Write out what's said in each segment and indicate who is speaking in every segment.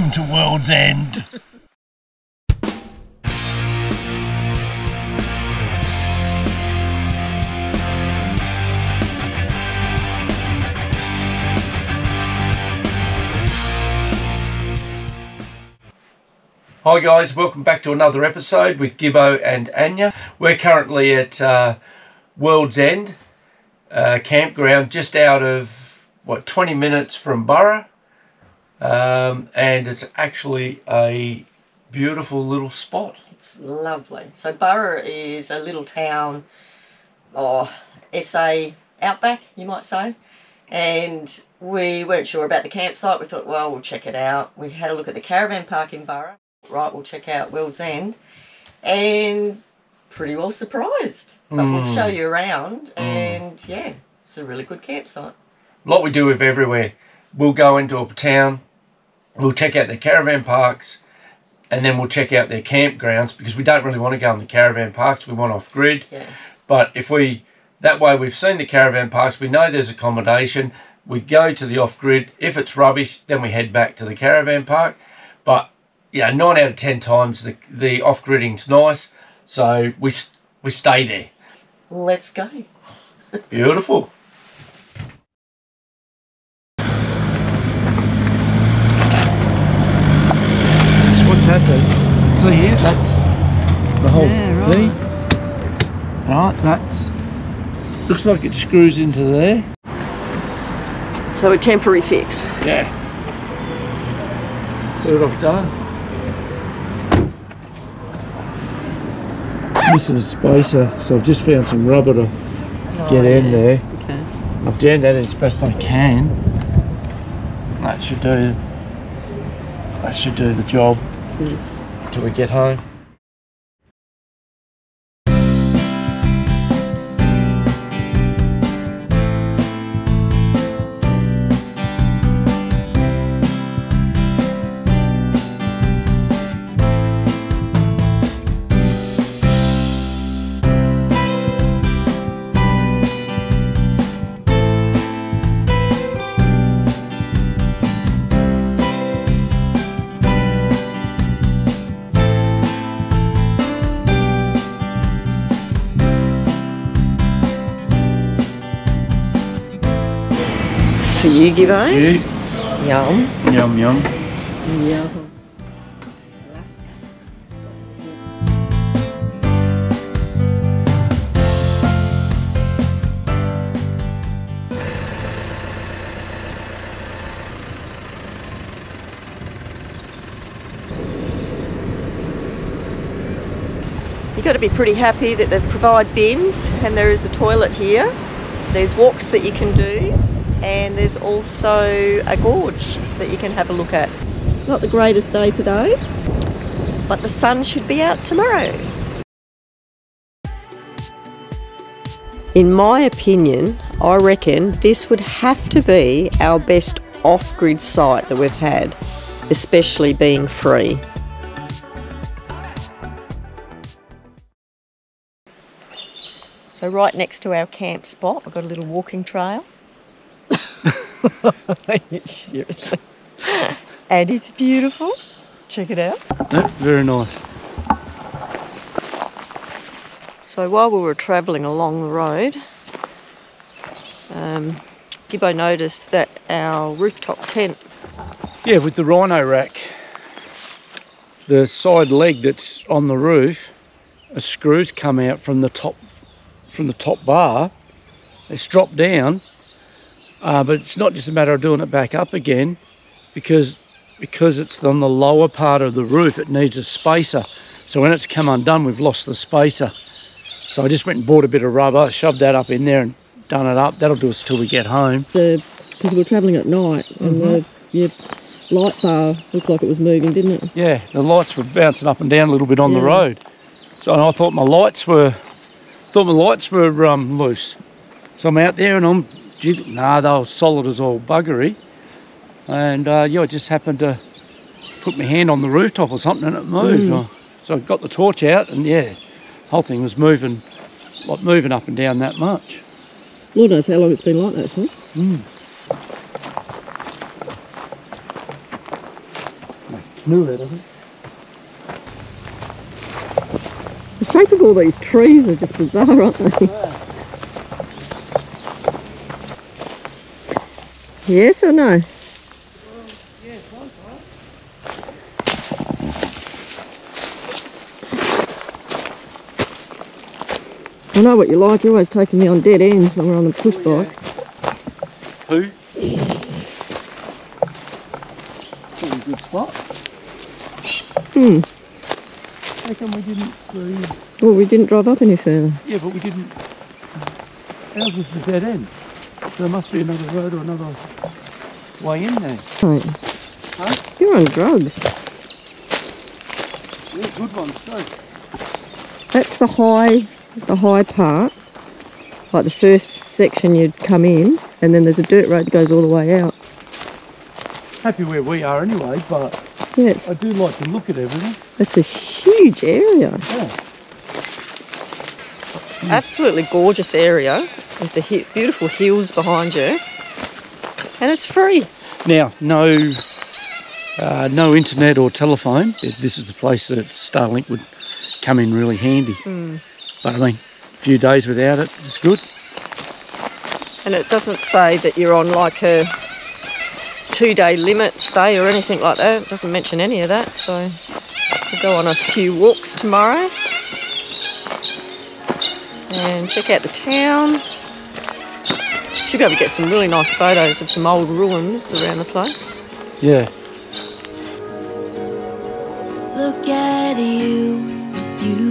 Speaker 1: Welcome to World's End. Hi guys, welcome back to another episode with Gibbo and Anya. We're currently at World's End campground, just out of, 20 minutes from Burra. And it's actually a beautiful little spot.
Speaker 2: It's lovely. So Burra is a little town, SA outback, you might say. And we weren't sure about the campsite. We thought, well, we'll check it out. We had a look at the caravan park in Burra. Right, we'll check out World's End, and pretty well surprised. But we'll show you around, and yeah, it's a really good campsite.
Speaker 1: Like we do with everywhere, we'll go into a town, we'll check out their caravan parks, and then we'll check out their campgrounds, because we don't really want to go in the caravan parks, we want off-grid.
Speaker 2: Yeah.
Speaker 1: But that way we've seen the caravan parks, we know there's accommodation, we go to the off-grid. If it's rubbish, then we head back to the caravan park. But yeah, 9 out of 10 times the off-gridding's nice, so we stay there.
Speaker 2: Let's go.
Speaker 1: Beautiful. That's what's happened. See here, that's the whole thing. Right, that's looks like it screws into there.
Speaker 2: So a temporary fix.
Speaker 1: Yeah. See what I've done? Missing a spacer, so I've just found some rubber to get in there.
Speaker 2: Okay.
Speaker 1: I've jammed that in as best I can. That should do the job till we get home.
Speaker 2: For you, Gibbo.
Speaker 1: You.
Speaker 2: Yum.
Speaker 1: Yum yum.
Speaker 2: Yum. You've got to be pretty happy that they provide bins, and there is a toilet here. There's walks that you can do, and there's also a gorge that you can have a look at. Not the greatest day today, but the sun should be out tomorrow. In my opinion, I reckon this would have to be our best off-grid site that we've had, especially being free. So right next to our camp spot, I've got a little walking trail. Seriously. And it's beautiful. Check it out.
Speaker 1: Yep, very nice.
Speaker 2: So while we were travelling along the road, Gibbo noticed that our rooftop tent...
Speaker 1: Yeah, with the rhino rack, the side leg that's on the roof, a screws come out from the top bar. It's dropped down. But it's not just a matter of doing it back up again, because it's on the lower part of the roof, it needs a spacer. So when it's come undone, we've lost the spacer. So I just went and bought a bit of rubber, shoved that up in there and done it up. That'll do us till we get home.
Speaker 2: Because we're travelling at night, and the light bar looked like it was moving, didn't it?
Speaker 1: Yeah, the lights were bouncing up and down a little bit on the road. So I thought my lights were loose. So I'm out there and I'm nah, they were solid as all buggery. And yeah, I just happened to put my hand on the rooftop or something and it moved. So I got the torch out and yeah, the whole thing was moving up and down that much.
Speaker 2: Lord knows how long it's been like that for.
Speaker 1: canoe out of it.
Speaker 2: The shape of all these trees are just bizarre, aren't they?
Speaker 1: Yeah.
Speaker 2: Yes or no?
Speaker 1: Yeah, close, right?
Speaker 2: I know what you like. You're always taking me on dead ends when we're on the push bikes.
Speaker 1: Who? Pretty good spot. How come we didn't see?
Speaker 2: Well, we didn't drive up any further.
Speaker 1: Yeah, but we didn't. Ours was the dead end. So there must be another road or another way in there.
Speaker 2: Right.
Speaker 1: Huh?
Speaker 2: You're on drugs.
Speaker 1: Yeah, good ones too.
Speaker 2: That's the high part. Like the first section you'd come in, and then there's a dirt road that goes all the way out.
Speaker 1: Happy where we are anyway, but
Speaker 2: Yeah,
Speaker 1: I do like to look at everything.
Speaker 2: it's a huge area.
Speaker 1: Yeah.
Speaker 2: It's an absolutely gorgeous area with the beautiful hills behind you, and it's free.
Speaker 1: Now, no internet or telephone. This is the place that Starlink would come in really handy. But I mean, a few days without it is good.
Speaker 2: And it doesn't say that you're on like a 2-day limit stay or anything like that. It doesn't mention any of that. So we'll go on a few walks tomorrow and check out the town. Should be able to get some really nice photos of some old ruins around the place.
Speaker 1: Yeah.
Speaker 3: Look at you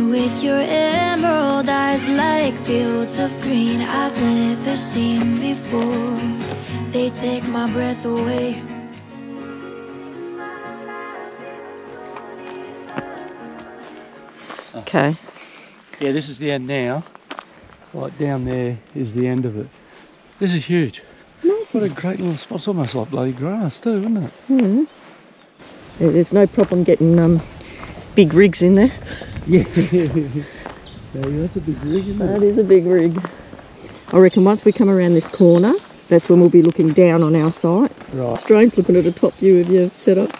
Speaker 3: with your emerald eyes like fields of green I've never seen before. They take my breath away.
Speaker 2: Okay.
Speaker 1: Yeah, this is the end now. Like down there is the end of it. This is huge.
Speaker 2: Nice.
Speaker 1: What a great little spot. It's almost like bloody grass too, isn't it?
Speaker 2: Yeah, there's no problem getting big rigs in there.
Speaker 1: Yeah. That's a big rig, isn't it?
Speaker 2: That is a big rig. I reckon once we come around this corner, that's when we'll be looking down on our site.
Speaker 1: Right.
Speaker 2: Strange looking at a top view of your setup.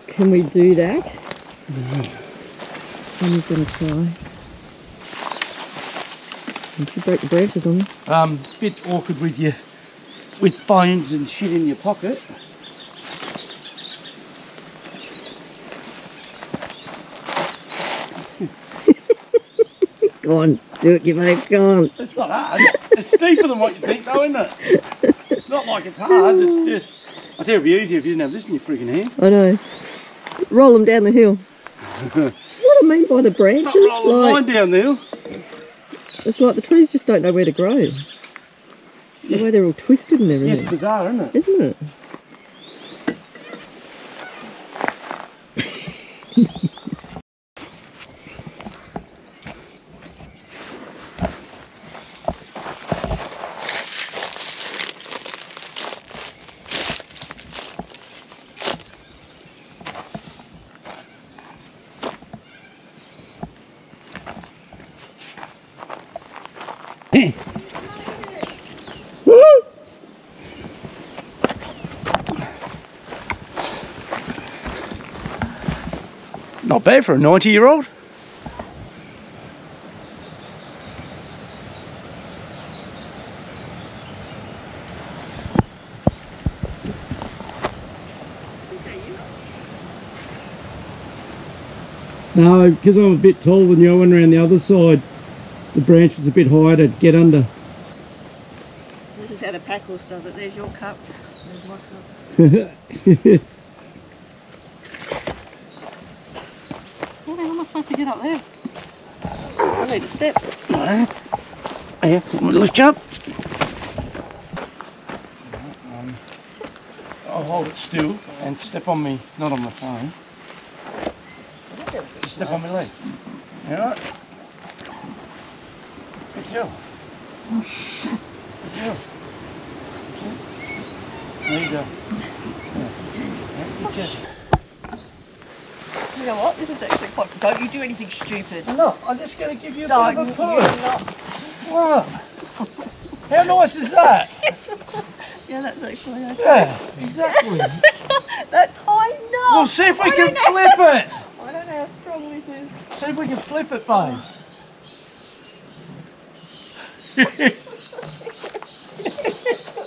Speaker 2: Can we do that? Annie's going to try. Don't you break the branches on me?
Speaker 1: It's a bit awkward with phones and shit in your pocket.
Speaker 2: Go on, do it, you mate, go on.
Speaker 1: It's not hard. It's steeper than what you think though, isn't it? It's not like it's hard, it's just... I tell you, it'd be easier if you didn't have this in your freaking hand.
Speaker 2: I know. Roll them down the hill. See what I mean by the branches?
Speaker 1: Not roll the line down the hill.
Speaker 2: It's like the trees just don't know where to grow. The way they're all twisted and
Speaker 1: Yeah,
Speaker 2: everything.
Speaker 1: it's bizarre, isn't it?
Speaker 2: Isn't it?
Speaker 1: Not bad for a 90-year-old. No, because I'm a bit taller than you, I went around the other side. The branch was a bit higher to get under.
Speaker 2: This is how the pack horse does it. There's your cup. There's my cup. wants to get up there? I need a step.
Speaker 1: Right. Yeah, lift you up. I'll hold it still and step on me, not on my phone. Just step on my leg. Alright? Good girl. Good girl. There you go. Yeah, good girl.
Speaker 2: You know what? This is actually quite good. Don't you do anything stupid.
Speaker 1: No, I'm just going to give you a
Speaker 2: Don't
Speaker 1: bit of a
Speaker 2: you
Speaker 1: pull.
Speaker 2: not.
Speaker 1: What? How nice is that?
Speaker 2: Yeah, that's actually okay.
Speaker 1: Yeah, exactly.
Speaker 2: That's high enough.
Speaker 1: Well, see if we can flip it.
Speaker 2: I don't know how strong this is.
Speaker 1: See if we can flip it, babe.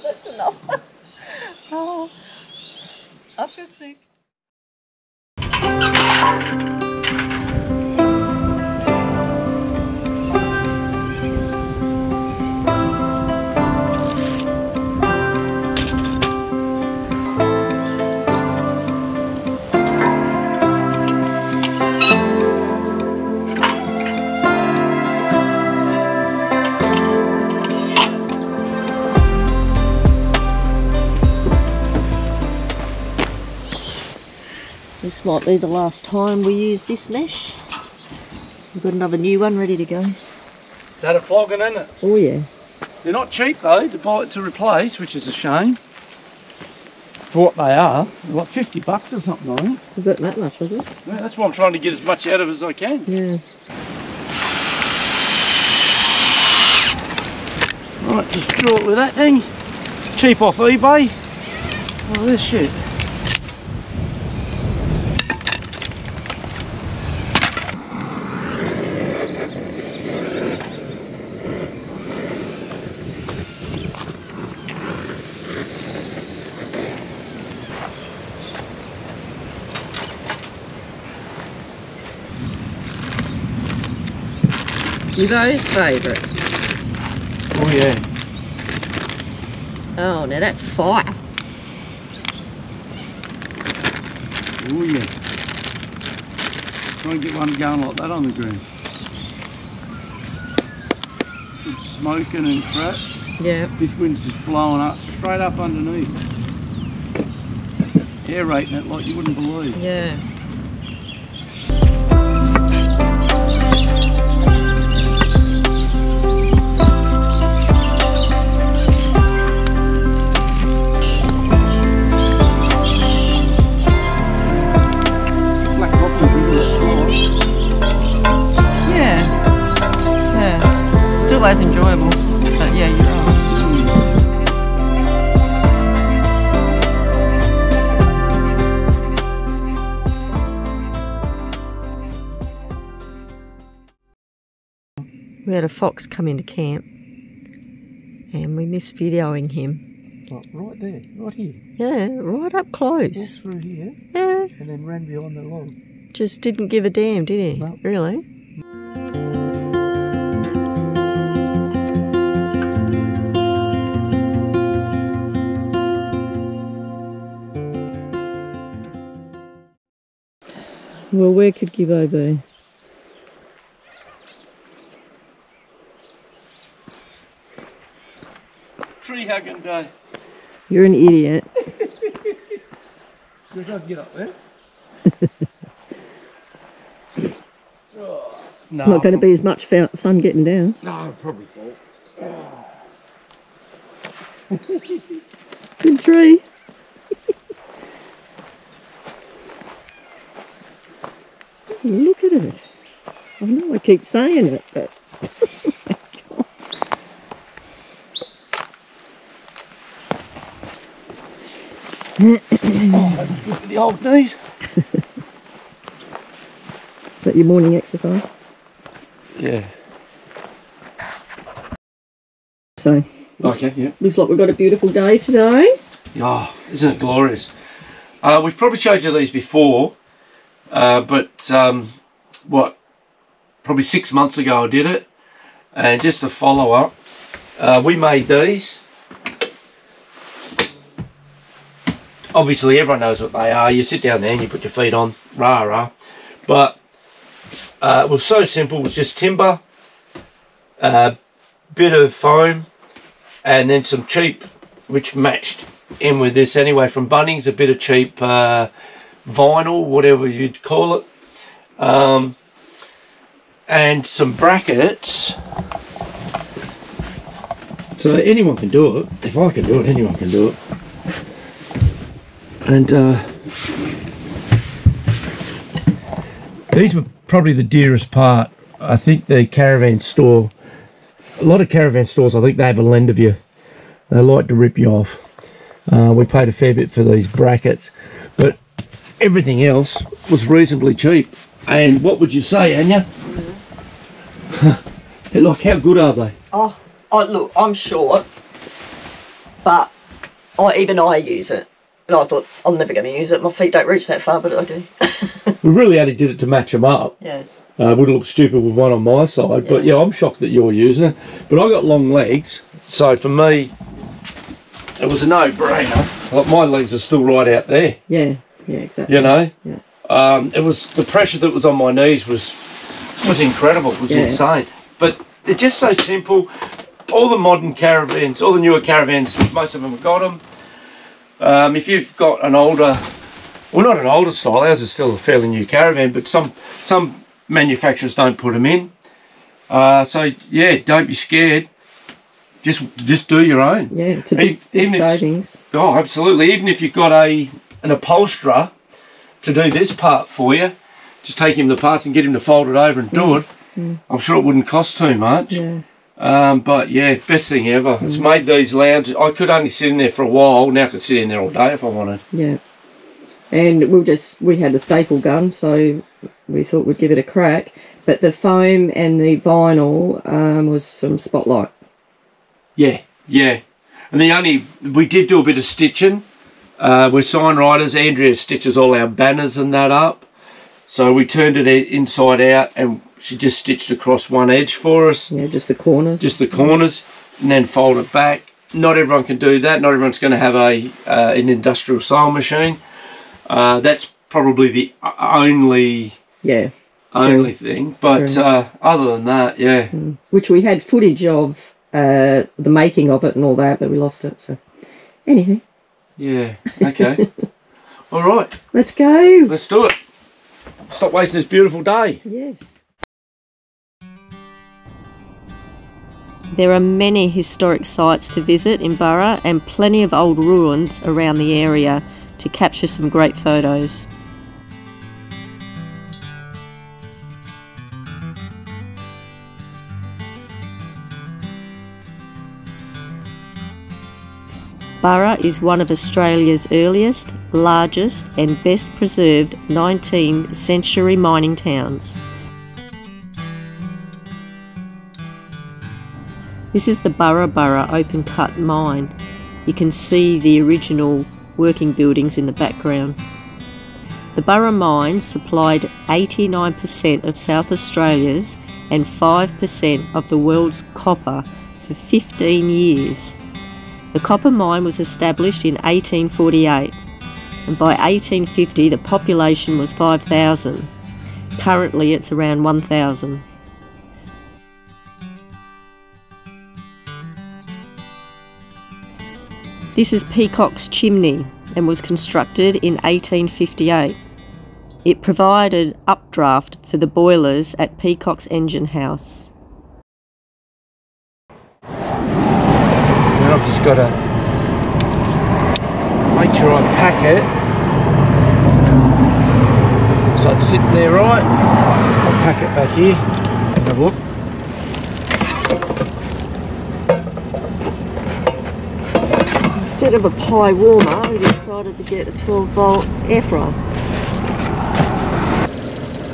Speaker 2: That's enough. Oh, I feel sick. This might be the last time we use this mesh. We've got another new one ready to go.
Speaker 1: Is that a flogging, isn't it?
Speaker 2: Oh yeah.
Speaker 1: They're not cheap though to buy it to replace, which is a shame. For what they are, they're like $50 or something, I think.
Speaker 2: Was it that much, was it?
Speaker 1: Yeah, that's why I'm trying to get as much out of it as I can.
Speaker 2: Yeah.
Speaker 1: Right, just draw it with that thing. Cheap off eBay. Oh, this shit.
Speaker 2: Evo's favourite.
Speaker 1: Oh yeah.
Speaker 2: Oh, now that's fire.
Speaker 1: Oh yeah. Try and get one going like that on the ground. Good smoking and crap.
Speaker 2: Yeah.
Speaker 1: This wind's just blowing up, straight up underneath. Aerating it like you wouldn't believe.
Speaker 2: Yeah. Still as enjoyable, but yeah, you're right. We had a fox come into camp and we missed videoing him.
Speaker 1: Like right there, right here.
Speaker 2: Yeah, right up close.
Speaker 1: Walked through here.
Speaker 2: Yeah.
Speaker 1: And then ran behind the log.
Speaker 2: Just didn't give a damn, did he?
Speaker 1: No.
Speaker 2: Really? Well, where could Gibbo be?
Speaker 1: Tree hugging day.
Speaker 2: You're an idiot.
Speaker 1: Just have to get up there.
Speaker 2: It's not going to be as much fun getting down.
Speaker 1: No, probably fall.
Speaker 2: Good tree. Look at it. I know I keep saying it, but
Speaker 1: Oh, that was good for the old knees.
Speaker 2: Is that your morning exercise?
Speaker 1: Yeah.
Speaker 2: So,
Speaker 1: Okay, yeah.
Speaker 2: looks like we've got a beautiful day today.
Speaker 1: Oh, isn't it glorious? We've probably showed you these before, but what, probably 6 months ago I did it, and just to follow up, we made these. Obviously everyone knows what they are. You sit down there and you put your feet on, rah rah, but It was so simple. It was just timber, bit of foam, and then some cheap, which matched in with this anyway, from Bunnings, a bit of cheap vinyl, whatever you'd call it, and some brackets. So anyone can do it. If I can do it, anyone can do it. And these were probably the dearest part. I think the Caravan store, a lot of Caravan stores, I think they have a lend of you. They like to rip you off. We paid a fair bit for these brackets, but everything else was reasonably cheap. And what would you say, Anya? Like, how good are they?
Speaker 2: Oh, look, I'm short, but even I use it. And I thought, I'm never going to use it. My feet don't reach that far, but I do.
Speaker 1: We really only did it to match them up.
Speaker 2: Yeah.
Speaker 1: Would look stupid with one on my side, but yeah, I'm shocked that you're using it. But I got long legs, so for me, it was a no-brainer. Like, my legs are still right out there.
Speaker 2: Yeah, yeah, exactly.
Speaker 1: You know?
Speaker 2: Yeah.
Speaker 1: It was, the pressure that was on my knees was incredible. It was insane. But they're just so simple. All the modern caravans, all the newer caravans, most of them have got them. If you've got an older, well, not an older style, ours is still a fairly new Caravan, but some manufacturers don't put them in. So yeah, don't be scared. Just do your own.
Speaker 2: Yeah, it's a big savings.
Speaker 1: Oh, absolutely. Even if you've got an upholsterer to do this part for you, just take him the parts and get him to fold it over and do it. I'm sure it wouldn't cost too much.
Speaker 2: Yeah.
Speaker 1: But yeah, best thing ever. It's made these lounges. I could only sit in there for a while. Now I could sit in there all day if I wanted.
Speaker 2: Yeah. And we had a staple gun, so we thought we'd give it a crack. But the foam and the vinyl was from Spotlight. Yeah, yeah.
Speaker 1: And we did do a bit of stitching. We're sign writers. Andrea stitches all our banners and that up. So we turned it inside out and she just stitched across one edge for us.
Speaker 2: Yeah, just the corners.
Speaker 1: Just the corners, and then fold it back. Not everyone can do that. Not everyone's going to have an industrial sewing machine. That's probably the only thing. But other than that, yeah.
Speaker 2: Which we had footage of the making of it and all that, but we lost it. So anyhow.
Speaker 1: Yeah. Okay. All right.
Speaker 2: Let's go.
Speaker 1: Let's do it. Stop wasting this beautiful day.
Speaker 2: Yes. There are many historic sites to visit in Burra and plenty of old ruins around the area to capture some great photos. Burra is one of Australia's earliest, largest and best preserved 19th century mining towns. This is the Burra open cut mine. You can see the original working buildings in the background. The Burra mine supplied 89% of South Australia's and 5% of the world's copper for 15 years. The copper mine was established in 1848, and by 1850 the population was 5,000. Currently it's around 1,000. This is Peacock's chimney and was constructed in 1858. It provided updraft for the boilers at Peacock's engine house.
Speaker 1: And I've just got to make sure I pack it so it's sitting there right. I'll pack it back here. Have a look.
Speaker 2: Instead of a pie warmer, we decided to get a 12-volt air fryer.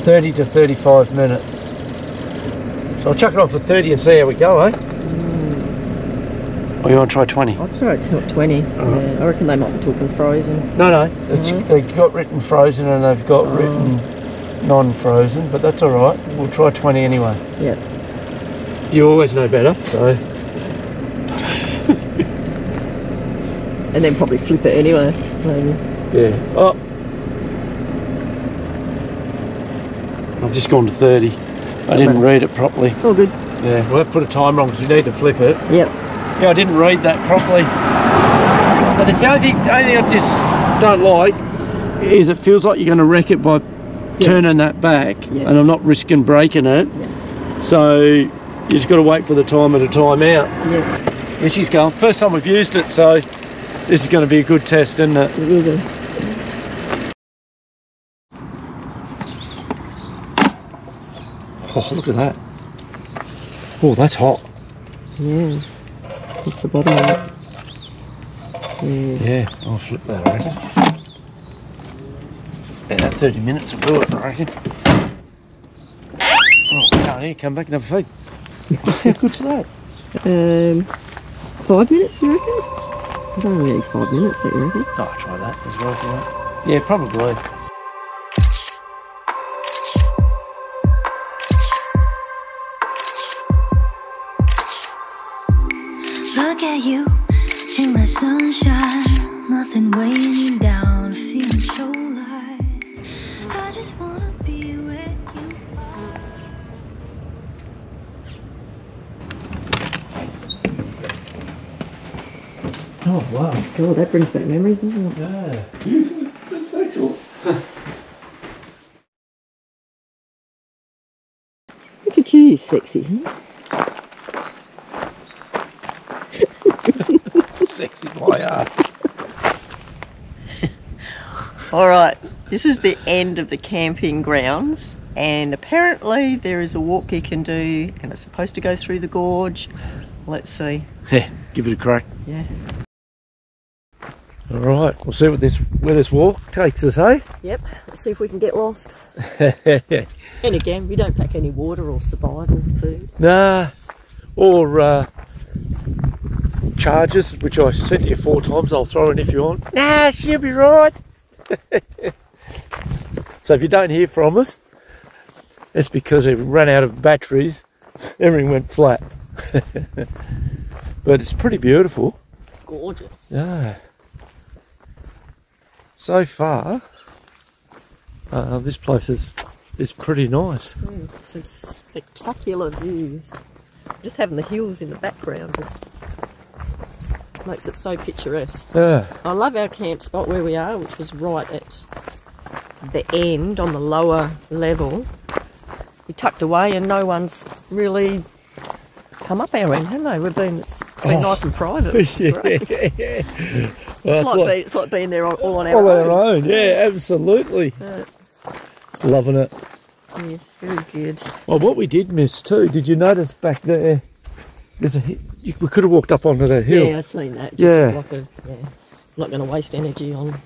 Speaker 1: 30 to 35 minutes. So I'll chuck it on for 30 and see how we go, eh? Or you want to try 20?
Speaker 2: I'd try 20. Yeah, I reckon they might be talking frozen.
Speaker 1: No, they've got written frozen and they've got written non-frozen, but that's all right. We'll try 20 anyway.
Speaker 2: Yeah.
Speaker 1: You always know better, so.
Speaker 2: And then probably flip it anyway, maybe.
Speaker 1: Yeah. Oh. I've just gone to 30. I didn't read it properly.
Speaker 2: All good.
Speaker 1: Yeah, we'll have to put a time wrong because we need to flip it.
Speaker 2: Yep.
Speaker 1: Yeah, I didn't read that properly. But it's the only thing I just don't like is it feels like you're going to wreck it by turning that back, and I'm not risking breaking it. So you just got to wait for the time at a time out.
Speaker 2: Yeah.
Speaker 1: Here she's going. First time we've used it, so this is going to be a good test, isn't it?
Speaker 2: It will be.
Speaker 1: Oh, look at that. Oh, that's hot.
Speaker 2: Yeah. Just the bottom of it.
Speaker 1: Yeah, I'll flip that, I reckon. Yeah, 30 minutes will do it, I reckon. Oh, can't hear, come back and have a feed. How good's that?
Speaker 2: 5 minutes, you reckon? I don't really need 5 minutes, don't you reckon?
Speaker 1: Oh, I'll try that as well if you want. Yeah, probably.
Speaker 3: Look at you in the sunshine, nothing weighing you down, feeling so light. I just wanna be where you are.
Speaker 1: Oh, wow.
Speaker 2: God, that brings back memories, doesn't it?
Speaker 1: Yeah. Beautiful. That's excellent.
Speaker 2: Look at you, sexy.
Speaker 1: Sexy boy,
Speaker 2: Alright, this is the end of the camping grounds, and apparently there is a walk you can do, and it's supposed to go through the gorge. Let's see.
Speaker 1: Yeah, give it a crack.
Speaker 2: Yeah.
Speaker 1: Alright, we'll see what where this walk takes us, eh?
Speaker 2: Yep, let's see if we can get lost. And again, we don't pack any water or survival food.
Speaker 1: Nah, or charges, which I said to you 4 times, I'll throw in if you want. Nah, she'll be right. So if you don't hear from us, it's because we ran out of batteries. Everything went flat. But it's pretty beautiful.
Speaker 2: It's gorgeous.
Speaker 1: Yeah. So far, this place is pretty nice.
Speaker 2: Some spectacular views. Just having the hills in the background just makes it so picturesque.
Speaker 1: Yeah.
Speaker 2: I love our camp spot where we are, which was right at the end on the lower level. We tucked away and no one's really come up our end, haven't they? It's been nice and private, which is great.
Speaker 1: Well,
Speaker 2: it's like being there all on our
Speaker 1: all
Speaker 2: own.
Speaker 1: on our own, yeah, absolutely. Loving it.
Speaker 2: Yes, very good.
Speaker 1: Well, what we did miss too, did you notice back there, there's we could have walked up onto that hill.
Speaker 2: Yeah, I've seen that. Not going to waste energy on...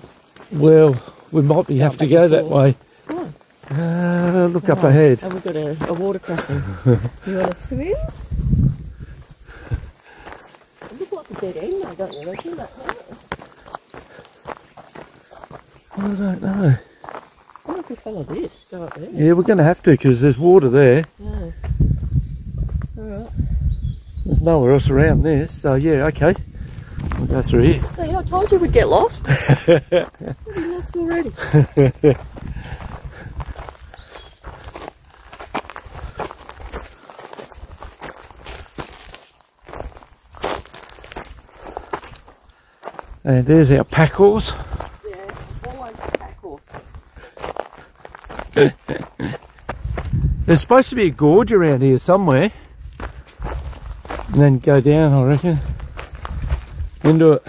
Speaker 1: Well, we might have to go that way.
Speaker 2: Oh.
Speaker 1: Look up ahead.
Speaker 2: And we've got a water crossing. You want to swim? It looks like a dead end though, don't you reckon?
Speaker 1: I don't know.
Speaker 2: I wonder if we follow this, go up there.
Speaker 1: Yeah, we're going to have to because there's water there.
Speaker 2: Yeah. Alright.
Speaker 1: There's nowhere else around this, so yeah, okay. We'll go through here.
Speaker 2: So, I told you we'd get lost. We'll be lost already.
Speaker 1: And there's our pack horse.
Speaker 2: Yeah, always a pack horse.
Speaker 1: There's supposed to be a gorge around here somewhere. And then go down, I reckon, into it.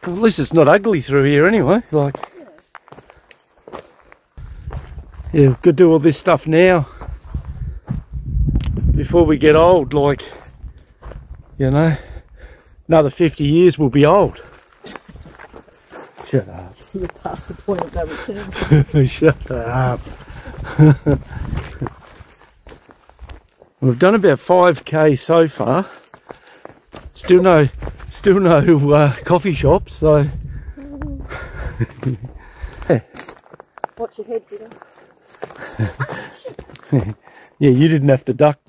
Speaker 1: Well, at least it's not ugly through here anyway. Like, yeah, we could do all this stuff now before we get old. Like, you know, another 50 years we'll be old. Shut up.
Speaker 2: You're past the point of no return.
Speaker 1: Shut up. We've done about 5k so far. Still no coffee shops, so.
Speaker 2: Watch your head, Peter.
Speaker 1: Yeah, you didn't have to duck.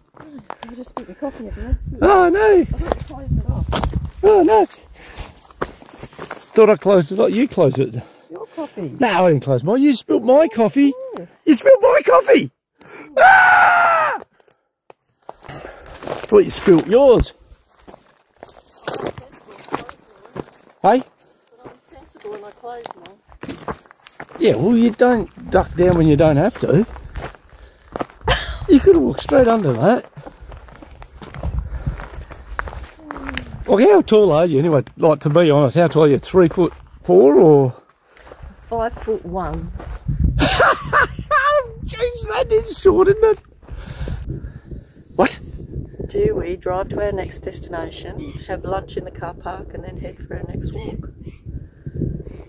Speaker 2: You just spit your coffee everywhere.
Speaker 1: Oh no!
Speaker 2: I thought you closed it off.
Speaker 1: Oh no! Thought I closed it off. You closed it.
Speaker 2: Your coffee.
Speaker 1: No, I didn't close mine. You spilled my coffee.
Speaker 2: Yes.
Speaker 1: You spilled my coffee! Ah! Thought you spilled yours. Hey?
Speaker 2: I'm sensible when I close mine.
Speaker 1: Yeah, well, you don't duck down when you don't have to. You could have walked straight under that. Well, how tall are you anyway? Like, to be honest, how tall are you? 3'4" or?
Speaker 2: 5'1".
Speaker 1: Jeez, that is short, isn't it? What?
Speaker 2: Do we drive to our next destination, have lunch in the car park, and then head for our next walk?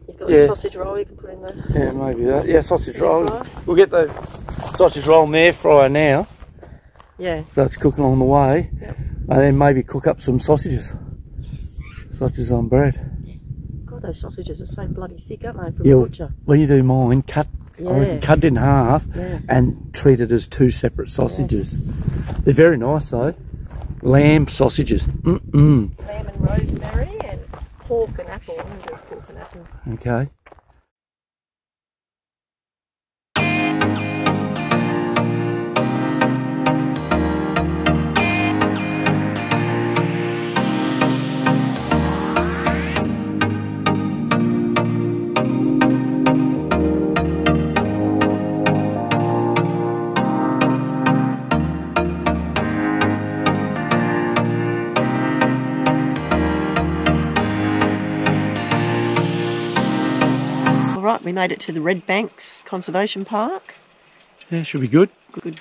Speaker 2: You've got a sausage roll you can put in the...
Speaker 1: Yeah, maybe that. Yeah, sausage roll. We'll get the sausage roll in the air fryer now.
Speaker 2: Yeah.
Speaker 1: So it's cooking on the way.
Speaker 2: Yep.
Speaker 1: And then maybe cook up some sausages. Sausages on bread.
Speaker 2: God, those sausages are so bloody thick, aren't they, from
Speaker 1: Yeah,
Speaker 2: the butcher?
Speaker 1: when you do mine, cut it in half and treat it as 2 separate sausages. Yes. They're very nice though. Lamb sausages.
Speaker 2: Lamb and rosemary and pork and apple. I'm going to do pork and apple.
Speaker 1: Okay.
Speaker 2: Right, we made it to the Red Banks Conservation Park.
Speaker 1: Yeah, should be good.
Speaker 2: Good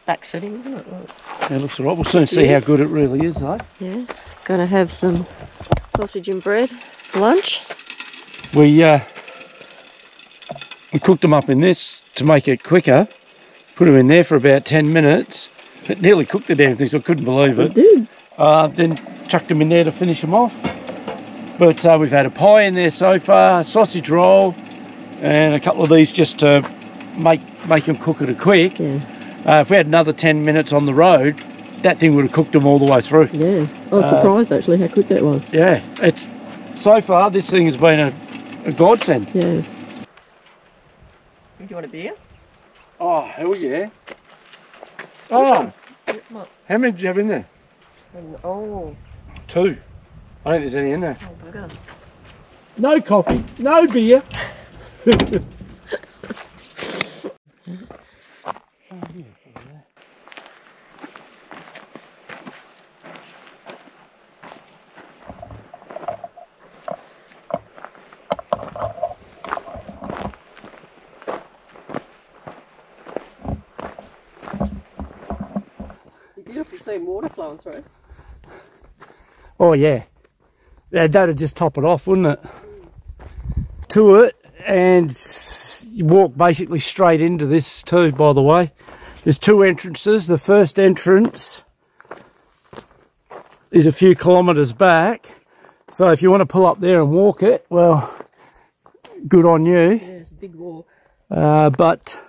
Speaker 2: back setting, isn't it? Look.
Speaker 1: Yeah, looks alright. We'll soon see how good it really is, though.
Speaker 2: Yeah. Gonna have some sausage and bread for lunch.
Speaker 1: We cooked them up in this to make it quicker. Put them in there for about 10 minutes. It nearly cooked the damn thing, so I couldn't believe it.
Speaker 2: It did.
Speaker 1: Then chucked them in there to finish them off. But we've had a pie in there so far, sausage roll, and a couple of these just to make them cook it quick.
Speaker 2: Yeah.
Speaker 1: If we had another 10 minutes on the road, that thing would have cooked them all the way through.
Speaker 2: Yeah, I was surprised actually how quick that was.
Speaker 1: Yeah, it's so far this thing has been a godsend.
Speaker 2: Yeah. Do you want a beer?
Speaker 1: Oh, hell yeah. Oh, how many did you have in there? 2. I don't think there's any in there.
Speaker 2: Oh, bugger.
Speaker 1: No coffee, no beer.
Speaker 2: Beautiful seeing water flowing through.
Speaker 1: Oh yeah. That'd just top it off, wouldn't it? To it, and you walk basically straight into this too, by the way. There's 2 entrances. The first entrance is a few kilometres back. So if you want to pull up there and walk it, well, good on you.
Speaker 2: Yeah, it's a big walk.
Speaker 1: But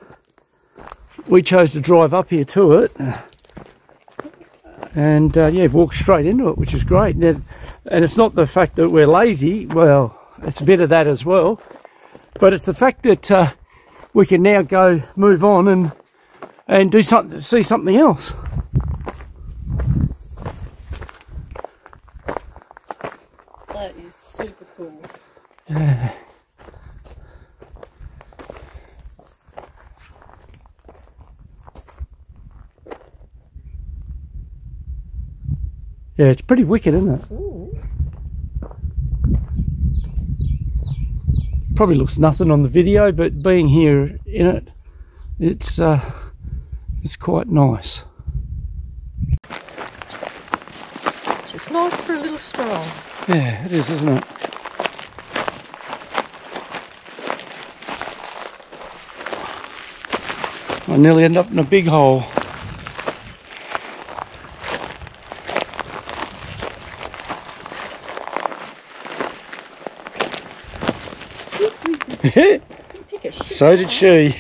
Speaker 1: we chose to drive up here to it. And yeah, walk straight into it, which is great. And it's not the fact that we're lazy, well, it's a bit of that as well, but it's the fact that we can now go move on and do something, see something else.
Speaker 2: That is super cool.
Speaker 1: Yeah. Yeah, it's pretty wicked, isn't it?
Speaker 2: Ooh.
Speaker 1: Probably looks nothing on the video, but being here in it, it's quite nice.
Speaker 2: Just nice for a little stroll.
Speaker 1: Yeah, it is, isn't it? I nearly end up in a big hole. So did she.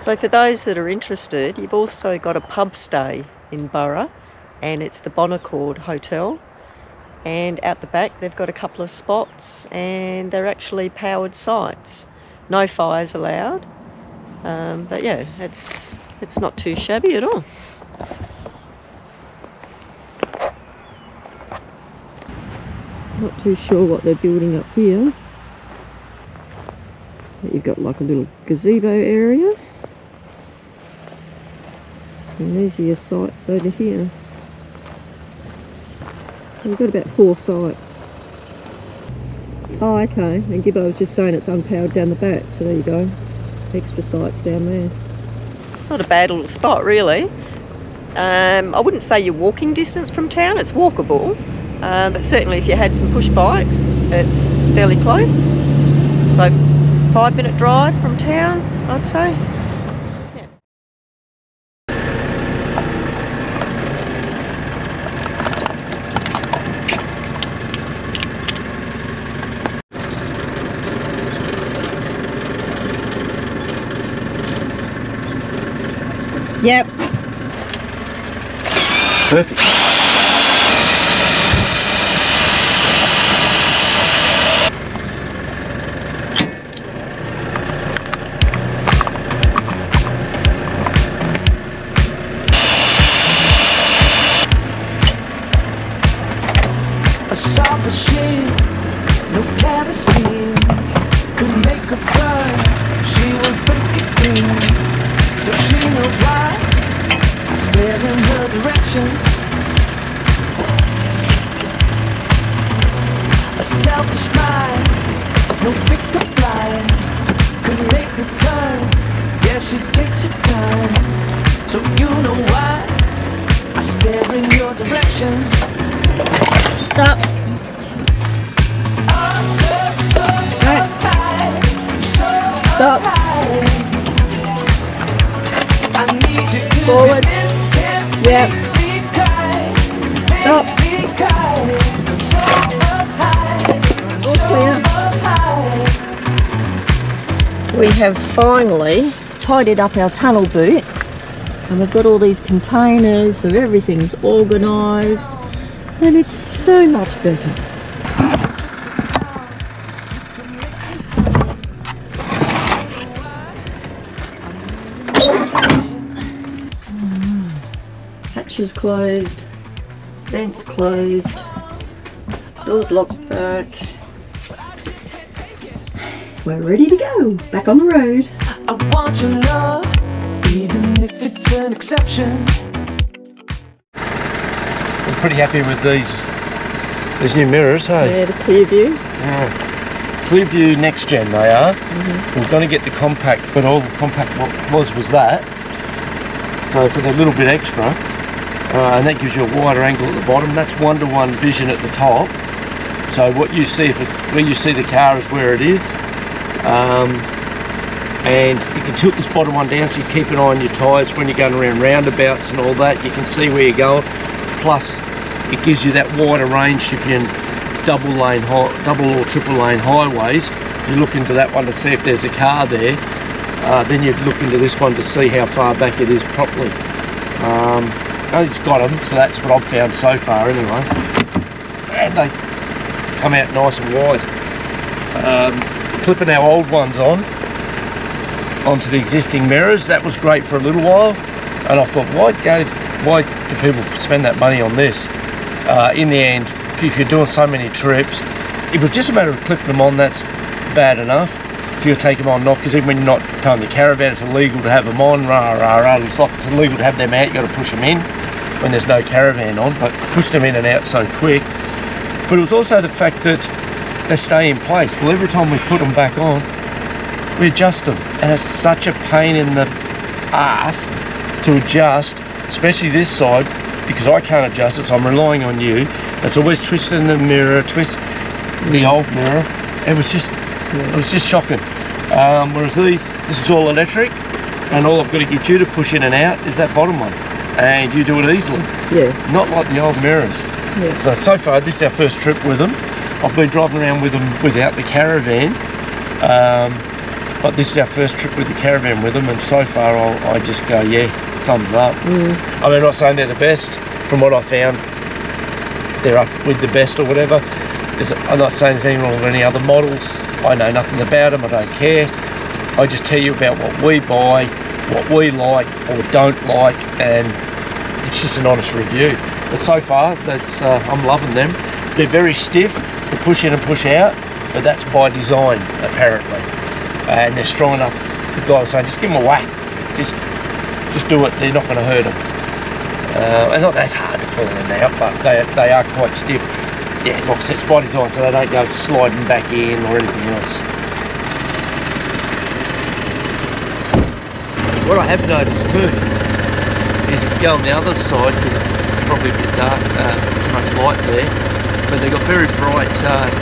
Speaker 2: So for those that are interested, you've also got a pub stay in Burra, and it's the Bonaccord Hotel. And out the back they've got a couple of spots, and they're actually powered sites. No fires allowed, but yeah, it's not too shabby at all. Not too sure what they're building up here. But you've got like a little gazebo area. And these are your sites over here. So we've got about 4 sites. Oh, okay. And Gibbo was just saying it's unpowered down the back, so there you go. Extra sites down there. It's not a bad little spot, really. I wouldn't say you're walking distance from town, it's walkable. But certainly if you had some push bikes, it's fairly close. So 5-minute drive from town, I'd say. Yep.
Speaker 1: Perfect.
Speaker 4: A sharp machine, no kerosene could make her burn. She will break it through. So she knows why I stare in her direction. A selfish mind, no pickup line could make her turn. Yeah, she takes her time. So you know why I stare in your direction.
Speaker 2: Stop. Stop. Forward. Yeah. Stop. All clear. We have finally tidied up our tunnel boot, and we've got all these containers, so everything's organised, and it's so much better. Hatches closed, vents closed, doors locked back. We're ready to go, back on the road.
Speaker 4: I want your love, even if it's an exception.
Speaker 1: I'm pretty happy with these new mirrors, hey?
Speaker 2: Yeah, the clear view.
Speaker 1: Yeah. Clear view next gen they are. We're going to get the compact, but all the compact was that. So for the little bit extra, and that gives you a wider angle at the bottom. That's 1-to-1 vision at the top. So what you see, where you see the car is where it is. And you can tilt this bottom one down so you keep an eye on your tyres when you're going around roundabouts and all that. You can see where you're going. Plus, it gives you that wider range if you're in double or triple lane highways. You look into that one to see if there's a car there. Then you'd look into this one to see how far back it is properly. I just got them, so that's what I've found so far anyway. And they come out nice and wide. Clipping our old ones onto the existing mirrors, that was great for a little while, and I thought, why do people spend that money on this? In the end, if you're doing so many trips, if it was just a matter of clipping them on, that's bad enough. If you take them on and off, because even when you're not towing the caravan, it's illegal to have them on. It's like it's illegal to have them out. You've got to push them in when there's no caravan on, but pushed them in and out so quick. But it was also the fact that they stay in place. Well, every time we put them back on, we adjust them, and it's such a pain in the ass to adjust, especially this side, because I can't adjust it, so I'm relying on you. It's always twisting the mirror, twist the old mirror. It was just shocking. Whereas this is all electric, and all I've got to get you to push in and out is that bottom one, and you do it easily. Yeah. Not like the old mirrors. Yeah. So far, this is our first trip with them. I've been driving around with them without the caravan. But this is our first trip with the Caravan with them, and so far I just go, yeah, thumbs up. I mean, I'm not saying they're the best. From what I found, they're up with the best or whatever. I'm not saying there's anything wrong with any other models. I know nothing about them, I don't care. I just tell you about what we buy, what we like or don't like, and it's just an honest review. But so far, I'm loving them. They're very stiff, to push in and push out, but that's by design, apparently. And they're strong enough. The guy was saying, just give them a whack. Just do it, they're not going to hurt them. And not that hard to pull them out, but they are quite stiff. Yeah, like I said, it's by design, so they don't go sliding back in or anything else. What I have noticed too is if you go on the other side, because it's probably a bit dark, too much light there, but they've got very bright,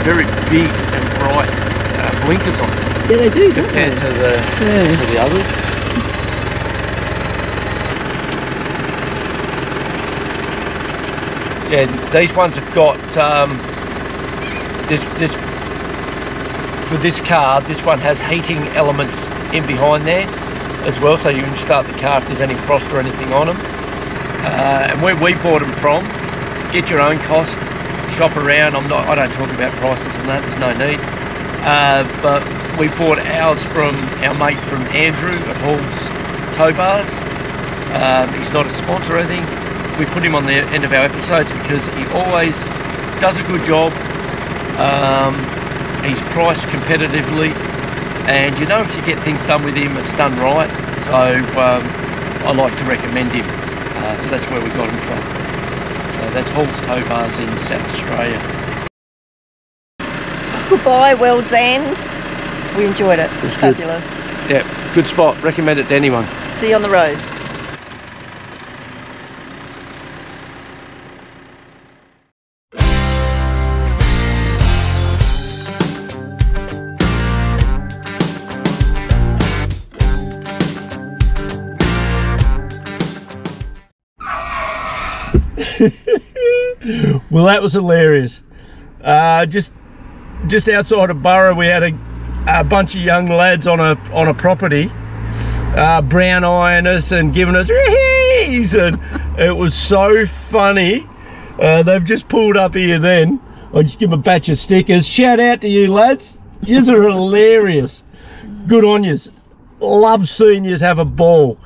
Speaker 1: very big and bright blinkers on them.
Speaker 2: Yeah, they do, don't
Speaker 1: compared
Speaker 2: they?
Speaker 1: to the others. Yeah, these ones have got this for this car. This one has heating elements in behind there as well, so you can start the car if there's any frost or anything on them. And where we bought them from, get your own cost, shop around. I don't talk about prices and that. There's no need. But we bought ours from our mate from Andrew at Hall's Tow Bars. He's not a sponsor or anything. We put him on the end of our episodes because he always does a good job. He's priced competitively, and you know if you get things done with him, it's done right. So I like to recommend him. So that's where we got him from. So that's Hall's Tow Bars in South Australia.
Speaker 2: Goodbye, World's End. We enjoyed it. It's
Speaker 1: good.
Speaker 2: fabulous.
Speaker 1: Yeah, good spot. Recommend it to anyone.
Speaker 2: See you on the road.
Speaker 1: Well, that was hilarious. Just outside of Burra, we had a bunch of young lads on a property, brown eyeing us and giving us "Rees!" and it was so funny. They've just pulled up here. Then I just give them a batch of stickers. Shout out to you lads. Yous are hilarious. Good on yous. Love seeing yous have a ball.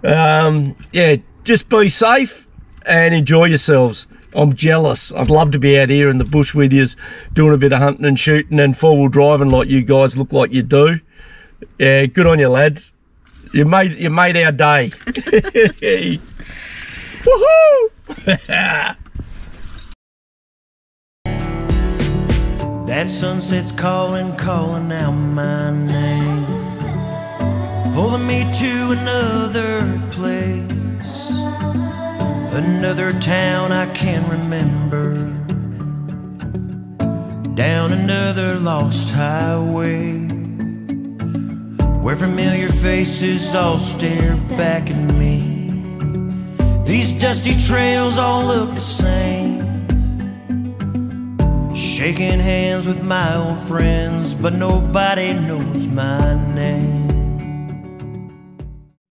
Speaker 1: Yeah, just be safe and enjoy yourselves. I'm jealous. I'd love to be out here in the bush with yous, doing a bit of hunting and shooting and four-wheel driving like you guys look like you do. Yeah, good on you lads. You made our day. Woohoo!
Speaker 5: That sunset's calling out my name, pulling me to another place, another town I can remember, down another lost highway, where familiar faces all stare back at me. These dusty trails all look the same, shaking hands with my old friends, but nobody knows my name.